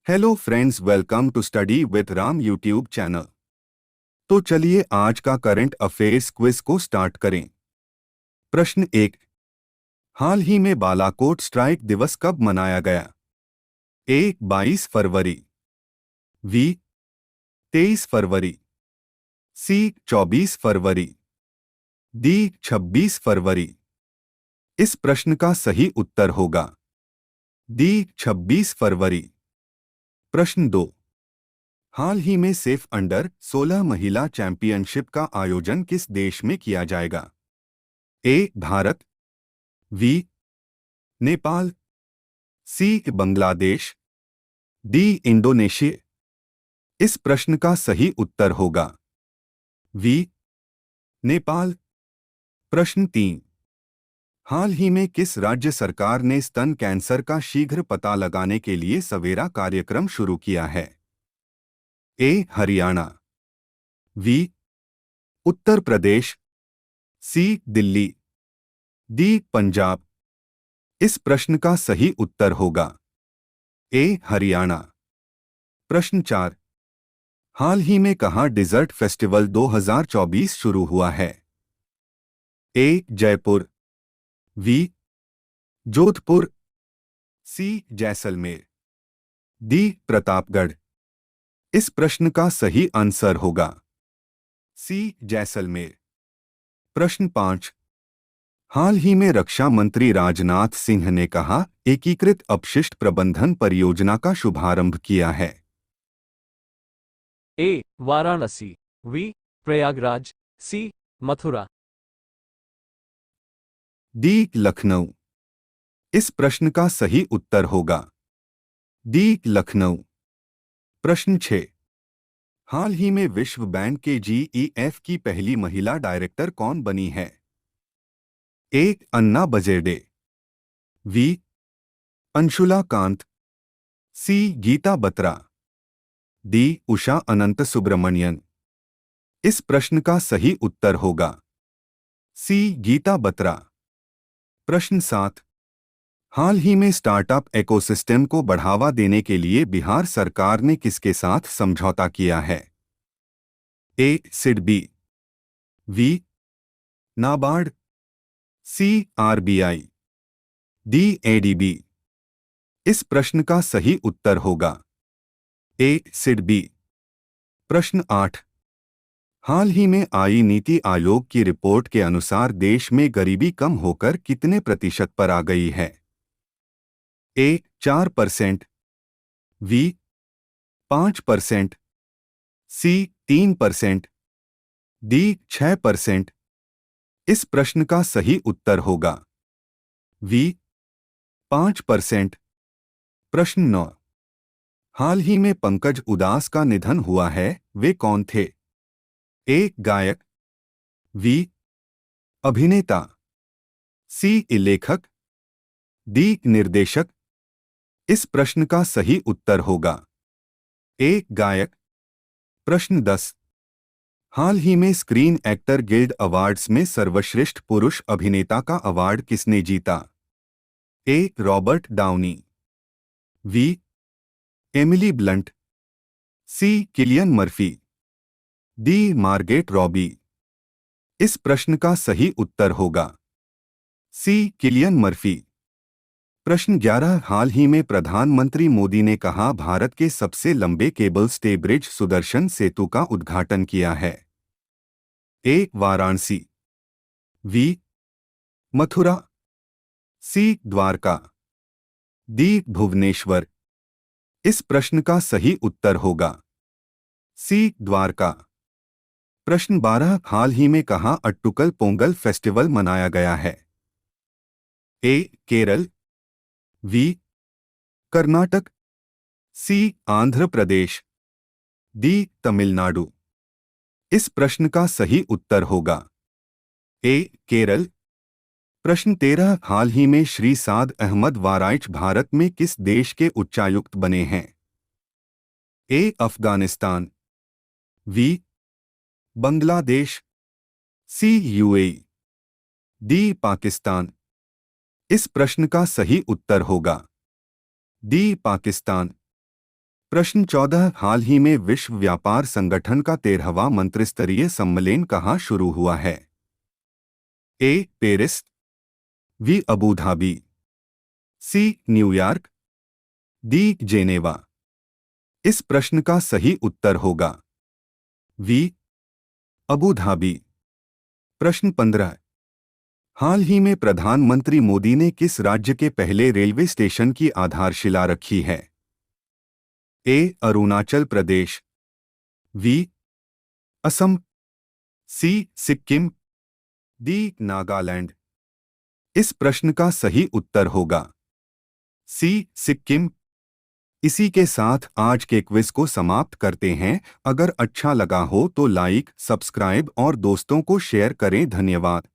Hello friends, welcome to study with Ram YouTube channel. तो चलिए आज का करंट अफेयर्स क्विज को स्टार्ट करें। प्रश्न 1। हाल ही में बालाकोट स्ट्राइक दिवस कब मनाया गया? ए 22 फरवरी, बी 23 फरवरी, सी 24 फरवरी, डी 26 फरवरी। इस प्रश्न का सही उत्तर होगा डी 26 फरवरी। प्रश्न 2। हाल ही में सेफ अंडर 16 महिला चैंपियनशिप का आयोजन किस देश में किया जाएगा? ए भारत, बी नेपाल, सी बांग्लादेश, डी इंडोनेशिया। इस प्रश्न का सही उत्तर होगा वी नेपाल। प्रश्न 3। हाल ही में किस राज्य सरकार ने स्तन कैंसर का शीघ्र पता लगाने के लिए सवेरा कार्यक्रम शुरू किया है? A Haryana, B Uttar Pradesh, C Delhi, D Punjab. इस प्रश्न का सही उत्तर होगा ए हरियाणा। प्रश्न 4। हाल ही में कहाँ डिजर्ट फेस्टिवल 2024 शुरू हुआ है? A Jaipur, B Jodhpur, C Jaisalmer, D Pratapgarh. इस प्रश्न का सही आंसर होगा सी जैसलमेर। प्रश्न 5। हाल ही में रक्षा मंत्री राजनाथ सिंह ने कहा एकीकृत अपशिष्ट प्रबंधन परियोजना का शुभारंभ किया है? A Varanasi, B Prayagraj, C Mathura, D Lucknow. इस प्रश्न का सही उत्तर होगा डी लखनऊ। प्रश्न 6। हाल ही में विश्व बैंक के जीईएफ की पहली महिला डायरेक्टर कौन बनी है? A Anna Bjerde, B Anshula Kant, C Geeta Batra, D Usha Anant Subramanian. इस प्रश्न का सही उत्तर होगा सी गीता बत्रा। प्रश्न 7। हाल ही में स्टार्टअप इकोसिस्टम को बढ़ावा देने के लिए बिहार सरकार ने किसके साथ समझौता किया है? A SIDBI, B NABARD, C RBI, D ADB. इस प्रश्न का सही उत्तर होगा ए सिडबी। प्रश्न 8। हाल ही में आई नीति आयोग की रिपोर्ट के अनुसार देश में गरीबी कम होकर कितने प्रतिशत पर आ गई है? ए 4%, वी 5%, सी 3%, डी 6%। इस प्रश्न का सही उत्तर होगा वी 5%। प्रश्न 9। हाल ही में पंकज उदास का निधन हुआ है, वे कौन थे? ए गायक, वी अभिनेता, सी लेखक, डी निर्देशक। इस प्रश्न का सही उत्तर होगा ए गायक। प्रश्न 10। हाल ही में स्क्रीन एक्टर गिल्ड अवार्ड्स में सर्वश्रेष्ठ पुरुष अभिनेता का अवार्ड किसने जीता? A Robert Downey, B Emily Blunt, C Cillian Murphy, D Margot Robbie. इस प्रश्न का सही उत्तर होगा सी किलियन मर्फी। प्रश्न 11। हाल ही में प्रधानमंत्री मोदी ने कहा भारत के सबसे लंबे cable stay bridge Sudarshan Setu का उद्घाटन किया है? A Varanasi, B Mathura, C Dwarka, D Bhubaneswar. इस प्रश्न का सही उत्तर होगा सी द्वारका। प्रश्न 12। हाल ही में कहाँ अट्टुकल पोंगल फेस्टिवल मनाया गया है? A Kerala, B Karnataka, C Andhra Pradesh, D Tamil Nadu. इस प्रश्न का सही उत्तर होगा ए केरल। प्रश्न 13। हाल ही में श्री साद अहमद वाराइच भारत में किस देश के उच्चायुक्त बने हैं? A Afghanistan, B Bangladesh, C UAE, D Pakistan. इस प्रश्न का सही उत्तर होगा डी पाकिस्तान। प्रश्न 14 हाल ही में विश्व व्यापार संगठन का 13वां मंत्रिस्तरीय सम्मेलन कहाँ शुरू हुआ है? A Paris, B Abu Dhabi, C New York, D Geneva. इस प्रश्न का सही उत्तर होगा वी अबू धाबी। प्रश्न 15 हाल ही में प्रधानमंत्री मोदी ने किस राज्य के पहले रेलवे स्टेशन की आधारशिला रखी है? A Arunachal Pradesh, B Assam, C Sikkim, D Nagaland. इस प्रश्न का सही उत्तर होगा सी सिक्किम। इसी के साथ आज के क्विज को समाप्त करते हैं। अगर अच्छा लगा हो तो लाइक, सब्सक्राइब और दोस्तों को शेयर करें। धन्यवाद।